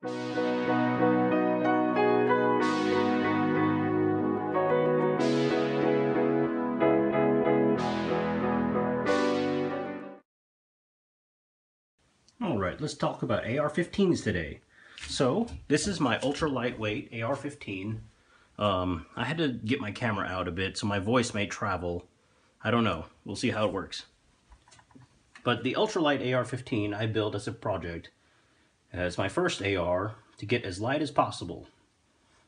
Alright, let's talk about AR-15s today. So, this is my ultra lightweight AR-15. I had to get my camera out a bit, so my voice may travel. I don't know. We'll see how it works. But the ultralight AR-15 I built as a project as my first AR to get as light as possible.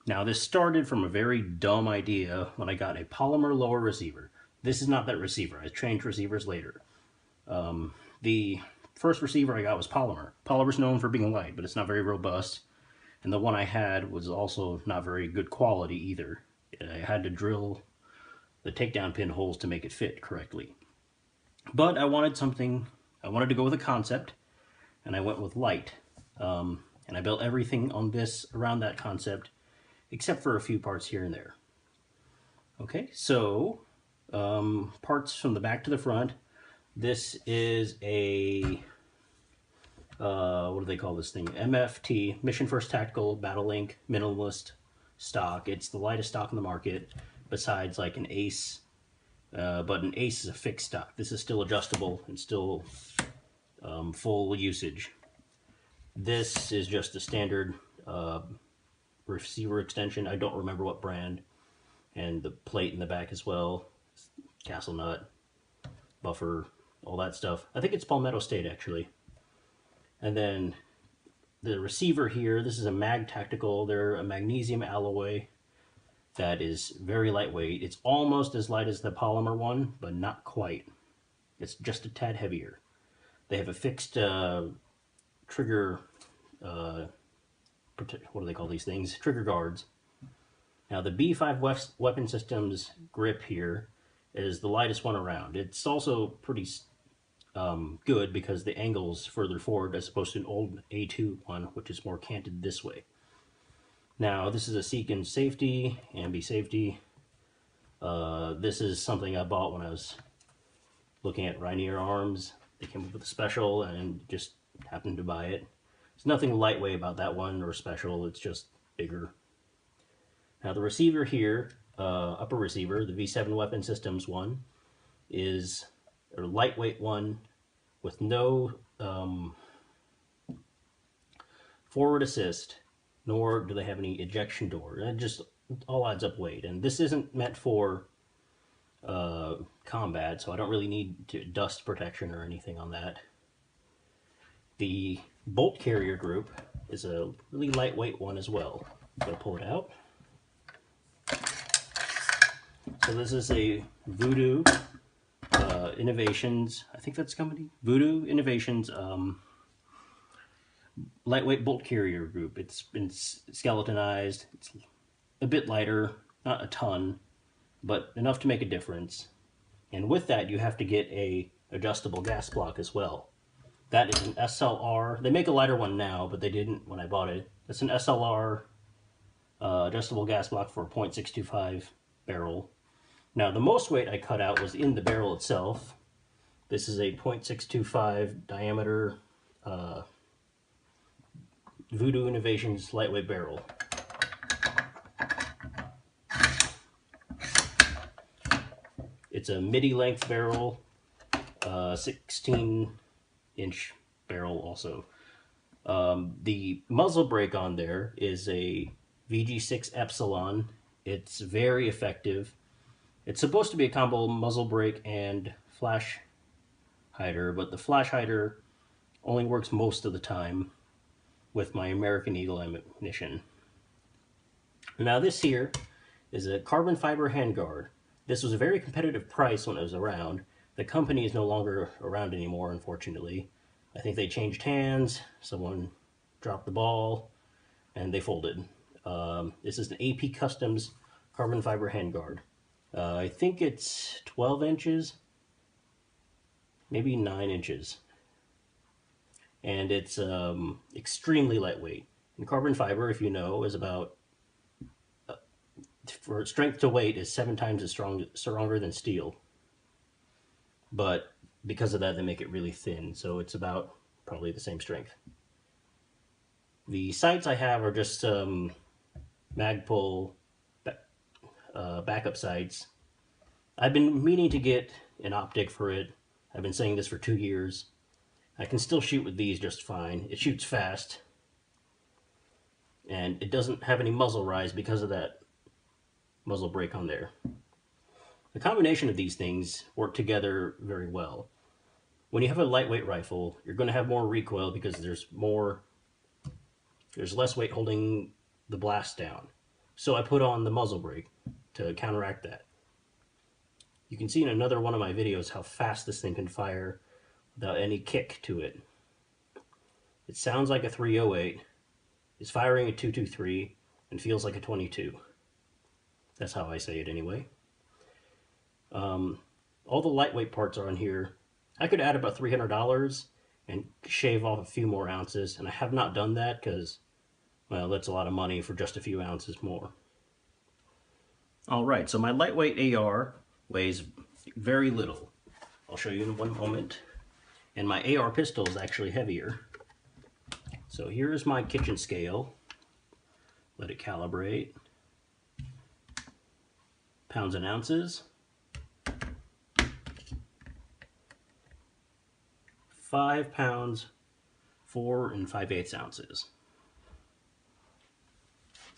Now, this started from a very dumb idea when I got a polymer lower receiver. This is not that receiver. I changed receivers later. The first receiver I got was polymer. Polymer's known for being light, but it's not very robust. And the one I had was also not very good quality either. I had to drill the takedown pin holes to make it fit correctly. But I wanted to go with a concept, and I went with light. And I built everything on this around that concept, except for a few parts here and there. Okay, so parts from the back to the front. This is a, what do they call this thing? MFT, Mission First Tactical Battle Link Minimalist stock. It's the lightest stock in the market, besides like an Ace, but an Ace is a fixed stock. This is still adjustable and still full usage. This is just a standard receiver extension. I don't remember what brand. And the plate in the back as well. Castle nut, buffer, all that stuff. I think it's Palmetto State actually. And then the receiver here, this is a Mag Tactical. They're a magnesium alloy that is very lightweight. It's almost as light as the polymer one, but not quite. It's just a tad heavier. They have a fixed trigger, what do they call these things? Trigger guards. Now the B5 weapon system's grip here is the lightest one around. It's also pretty good because the angle's further forward as opposed to an old A2 one, which is more canted this way. Now this is a Seekin safety, ambi safety. This is something I bought when I was looking at Rainier arms. They came up with a special and just happened to buy it. There's nothing lightweight about that one or special, it's just bigger. Now the receiver here, upper receiver, the V7 Weapon Systems one, is a lightweight one with no forward assist, nor do they have any ejection door. It just all adds up weight. And this isn't meant for combat, so I don't really need dust protection or anything on that. The bolt carrier group is a really lightweight one as well. I'm going to pull it out. So this is a Voodoo Innovations, I think that's the company, Voodoo Innovations lightweight bolt carrier group. It's been skeletonized. It's a bit lighter, not a ton, but enough to make a difference. And with that, you have to get a adjustable gas block as well. That is an SLR. They make a lighter one now, but they didn't when I bought it. It's an SLR adjustable gas block for a .625 barrel. Now, the most weight I cut out was in the barrel itself. This is a .625 diameter Voodoo Innovations lightweight barrel. It's a midi-length barrel, 16-inch barrel also. The muzzle brake on there is a VG6 Epsilon. It's very effective. It's supposed to be a combo muzzle brake and flash hider, but the flash hider only works most of the time with my American Eagle ammunition. Now this here is a carbon fiber handguard. This was a very competitive price when it was around. The company is no longer around anymore, unfortunately. I think they changed hands, someone dropped the ball, and they folded. This is an AP Customs carbon fiber handguard. I think it's 12 inches, maybe 9 inches. And it's extremely lightweight. And carbon fiber, if you know, is about, for strength to weight, is 7 times as stronger than steel. But because of that, they make it really thin, so it's about probably the same strength. The sights I have are just Magpul backup sights. I've been meaning to get an optic for it. I've been saying this for 2 years. I can still shoot with these just fine. It shoots fast, and it doesn't have any muzzle rise because of that muzzle brake on there. The combination of these things work together very well. When you have a lightweight rifle, you're going to have more recoil because there's less weight holding the blast down. So I put on the muzzle brake to counteract that. You can see in another one of my videos how fast this thing can fire without any kick to it. It sounds like a 308, is firing a 223, and feels like a 22. That's how I say it anyway. All the lightweight parts are on here. I could add about $300 and shave off a few more ounces, and I have not done that because, well, that's a lot of money for just a few ounces more. Alright, so my lightweight AR weighs very little. I'll show you in one moment. And my AR pistol is actually heavier. So here's my kitchen scale. Let it calibrate. Pounds and ounces. 5 pounds, 4 5/8 ounces.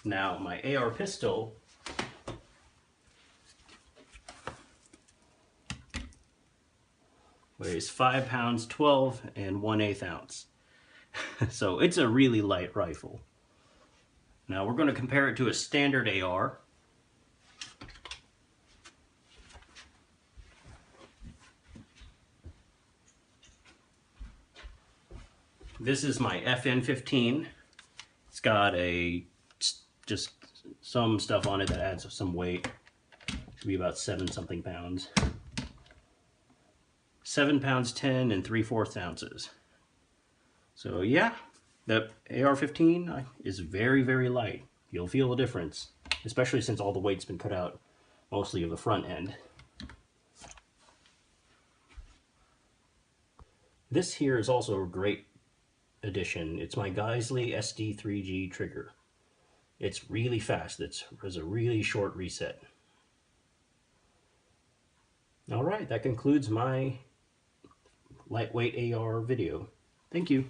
Now my AR pistol weighs 5 pounds, 12 1/8 ounce. So it's a really light rifle. Now we're going to compare it to a standard AR. This is my FN-15. It's got just some stuff on it that adds some weight. To be about 7 something pounds. 7 pounds 10 3/4 ounces. So yeah, the AR-15 is very, very light. You'll feel the difference, especially since all the weight's been cut out, mostly of the front end. This here is also a great addition. It's my Geisley SD3G trigger. It's really fast. It has a really short reset. Alright, that concludes my lightweight AR video. Thank you.